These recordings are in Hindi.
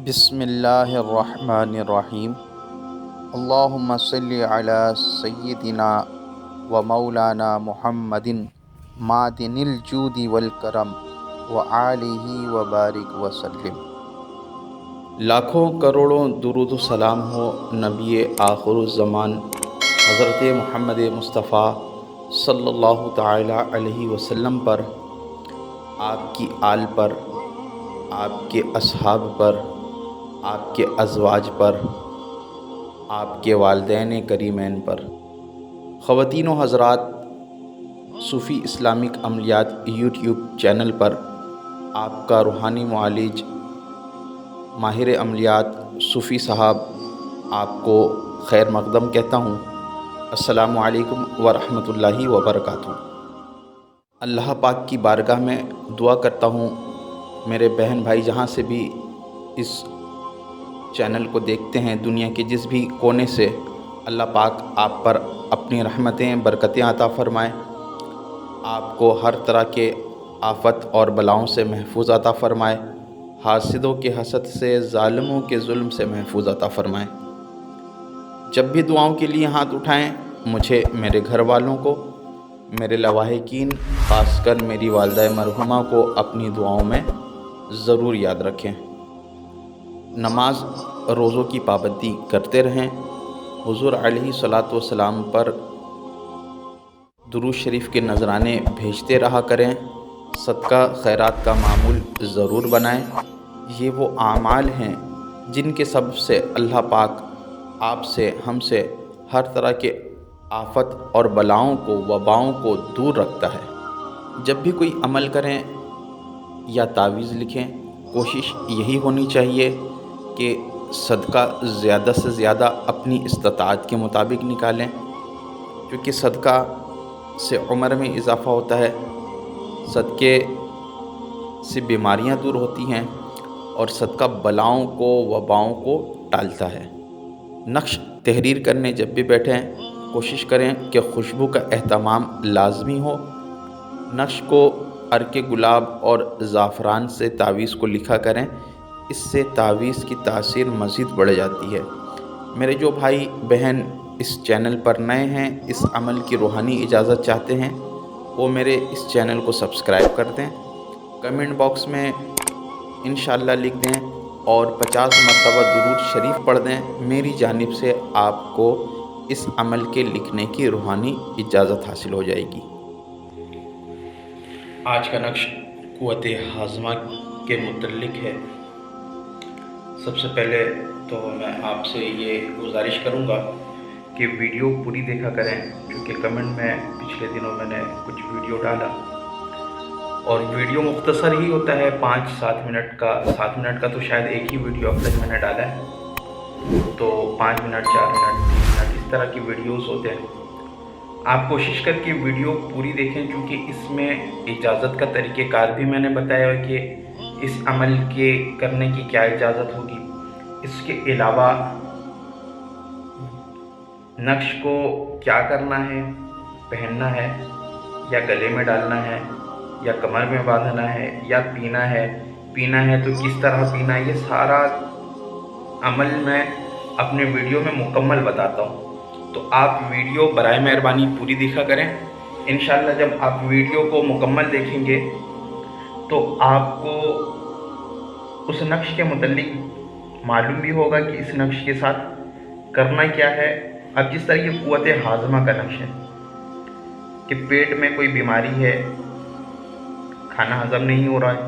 बिस्मिल्लाहिर्रहमानिर्रहीम। अल्लाहुम्मा सल्लि अला सय्यिदिना व मौलाना मुहम्मदिन मादिनिल जूदी वल करम व आलिहि व बारिक व सल्लिम। लाखों करोड़ों दुरूद सलाम हो नबी आखिरुज़्ज़मान हज़रत मोहम्मद मुस्तफ़ा सल्लल्लाहु ताला अलैहि वसल्लम पर, आपकी आल पर, आपके असहाब पर, आपके अज़वाज पर, आपके वालिदैन करीमैन पर। ख़वातीन व हज़रात, सूफ़ी इस्लामिक अमलियात यूट्यूब चैनल पर आपका रूहानी मुआलिज माहिर अमलियात सूफ़ी साहब आपको खैर मक़दम कहता हूँ। अस्सलामु अलैकुम व रहमतुल्लाहि व बरकातुहू। अल्लाह पाक की बारगाह में दुआ करता हूँ, मेरे बहन भाई जहाँ से भी इस चैनल को देखते हैं, दुनिया के जिस भी कोने से, अल्लाह पाक आप पर अपनी रहमतें बरकतें अता फ़रमाए, आपको हर तरह के आफ़त और बलाओं से महफूज अता फ़रमाए, हासिदों के हसद से, ज़ालिमों के जुल्म से महफूज अता फ़रमाए। जब भी दुआओं के लिए हाथ उठाएं, मुझे, मेरे घर वालों को, मेरे लवाहिकीन, ख़ासकर मेरी वालिदा मरहुमा को अपनी दुआओं में ज़रूर याद रखें। नमाज रोज़ों की पाबंदी करते रहें। हुज़ूर अलैहिस्सलातु वस्सलाम पर दुरूद शरीफ के नजराने भेजते रहा करें। सदका खैरात का मामूल ज़रूर बनाएं। ये वो आमाल हैं जिनके सबब से अल्लाह पाक आपसे, हमसे हर तरह के आफ़त और बलाओं को, वबाओं को दूर रखता है। जब भी कोई अमल करें या तावीज़ लिखें, कोशिश यही होनी चाहिए कि सदका ज़्यादा से ज़्यादा अपनी इस्तिताअत के मुताबिक निकालें, क्योंकि सदका से उम्र में इजाफ़ा होता है, सदक़े से बीमारियां दूर होती हैं और सदका बलाओं को, वबाओं को टालता है। नक्श तहरीर करने जब भी बैठें, कोशिश करें कि खुशबू का एहतमाम लाजमी हो। नक्श को अर्के गुलाब और ज़ाफ़रान से तावीज़ को लिखा करें, इससे तावीज़ की तासीर मज़ीद बढ़ जाती है। मेरे जो भाई बहन इस चैनल पर नए हैं, इस अमल की रूहानी इजाज़त चाहते हैं, वो मेरे इस चैनल को सब्सक्राइब कर दें, कमेंट बॉक्स में इंशाअल्लाह लिख दें और 50 मरतबा दुरूद शरीफ पढ़ दें। मेरी जानिब से आपको इस अमल के लिखने की रूहानी इजाज़त हासिल हो जाएगी। आज का नक्श क़ुव्वत हाज़मा के मुतल्लिक़ है। सबसे पहले तो मैं आपसे ये गुजारिश करूँगा कि वीडियो पूरी देखा करें, क्योंकि कमेंट में पिछले दिनों मैंने कुछ वीडियो डाला और वीडियो मुख्तसर ही होता है, 5-7 मिनट का। 7 मिनट का तो शायद एक ही वीडियो अब तक मैंने डाला है, तो 5 मिनट, 4 मिनट, 3 मिनट इस तरह की वीडियोस होते हैं। आप कोशिश करके वीडियो पूरी देखें, क्योंकि इसमें इजाज़त का तरीक़ेकार भी मैंने बताया है कि इस अमल के करने की क्या इजाज़त होगी। इसके अलावा नक्श को क्या करना है, पहनना है या गले में डालना है या कमर में बांधना है या पीना है तो किस तरह पीना है, ये सारा अमल मैं अपने वीडियो में मुकम्मल बताता हूँ। तो आप वीडियो बराए मेहरबानी पूरी देखा करें। इंशाअल्लाह जब आप वीडियो को मुकम्मल देखेंगे तो आपको उस नक्श के मुतल्लिक मालूम भी होगा कि इस नक्श के साथ करना क्या है। अब जिस तरह की क़ुव्वत हाज़मा का नक्श है कि पेट में कोई बीमारी है, खाना हज़म नहीं हो रहा है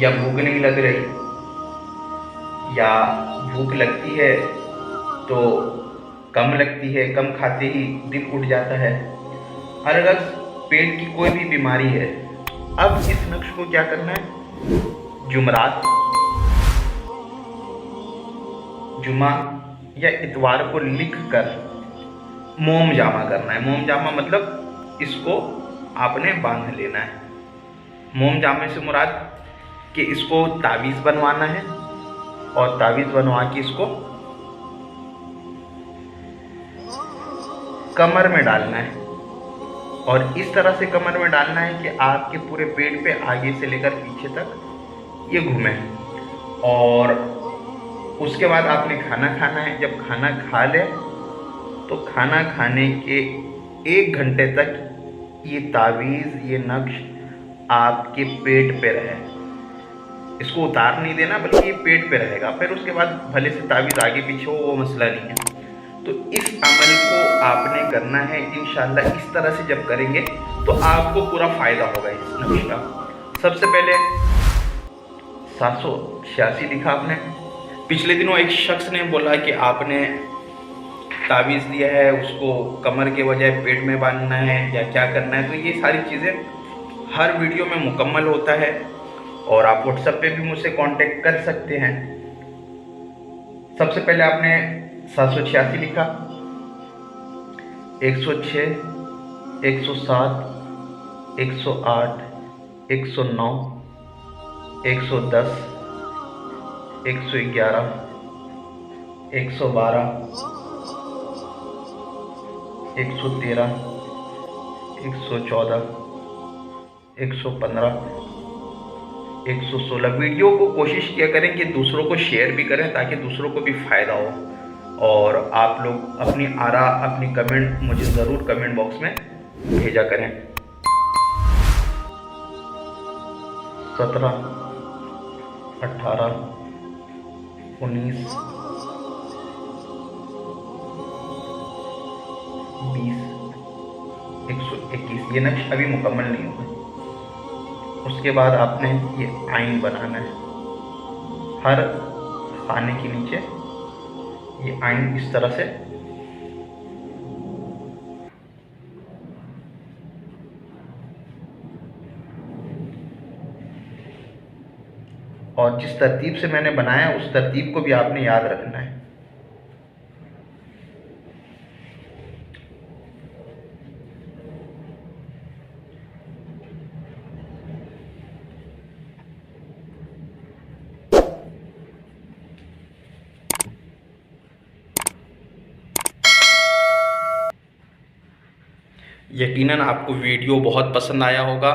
या भूख नहीं लग रही, या भूख लगती है तो कम लगती है, कम खाते ही दिल उठ जाता है, अगर पेट की कोई भी बीमारी है। अब इस नक्श को क्या करना है, जुमरात, जुमा या इतवार को लिख कर मोम जामा करना है। मोम जामा मतलब इसको आपने बांध लेना है। मोम जामे से मुराद कि इसको तावीज़ बनवाना है और तावीज़ बनवा के इसको कमर में डालना है और इस तरह से कमर में डालना है कि आपके पूरे पेट पे आगे से लेकर पीछे तक ये घूमे। और उसके बाद आपने खाना खाना है। जब खाना खा ले तो खाना खाने के 1 घंटे तक ये तावीज़, ये नक्श आपके पेट पे रहे। इसको उतार नहीं देना, बल्कि ये पेट पे रहेगा। फिर उसके बाद भले से तावीज़ आगे पीछे हो, वो मसला नहीं है। तो इस अमल को आपने करना है इंशाअल्लाह। इस तरह से जब करेंगे तो आपको पूरा फ़ायदा होगा इस नक्श का। सबसे पहले 786 लिखा आपने। पिछले दिनों एक शख्स ने बोला कि आपने तावीज़ दिया है, उसको कमर के बजाय पेट में बांधना है या क्या करना है। तो ये सारी चीज़ें हर वीडियो में मुकम्मल होता है और आप व्हाट्सएप पे भी मुझसे कांटेक्ट कर सकते हैं। सबसे पहले आपने 786 लिखा, 106, 107, 108, 109, 110, 111, 112, 113, 114, 115, 116। वीडियो को कोशिश किया करें कि दूसरों को शेयर भी करें ताकि दूसरों को भी फ़ायदा हो। और आप लोग अपनी आरा, अपनी कमेंट मुझे ज़रूर कमेंट बॉक्स में भेजा करें। 17, 18, 19, 20, 121। ये नक्श अभी मुकम्मल नहीं हुआ। उसके बाद आपने ये आइन बनाना है। हर खाने के नीचे ये आइन इस तरह से और जिस तरतीब से मैंने बनाया उस तरतीब को भी आपने याद रखना है। यकीनन आपको वीडियो बहुत पसंद आया होगा,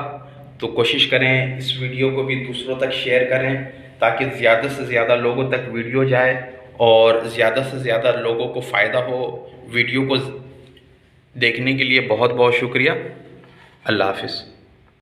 तो कोशिश करें इस वीडियो को भी दूसरों तक शेयर करें ताकि ज़्यादा से ज़्यादा लोगों तक वीडियो जाए और ज़्यादा से ज़्यादा लोगों को फ़ायदा हो। वीडियो को देखने के लिए बहुत बहुत शुक्रिया। अल्लाह हाफ़िज़।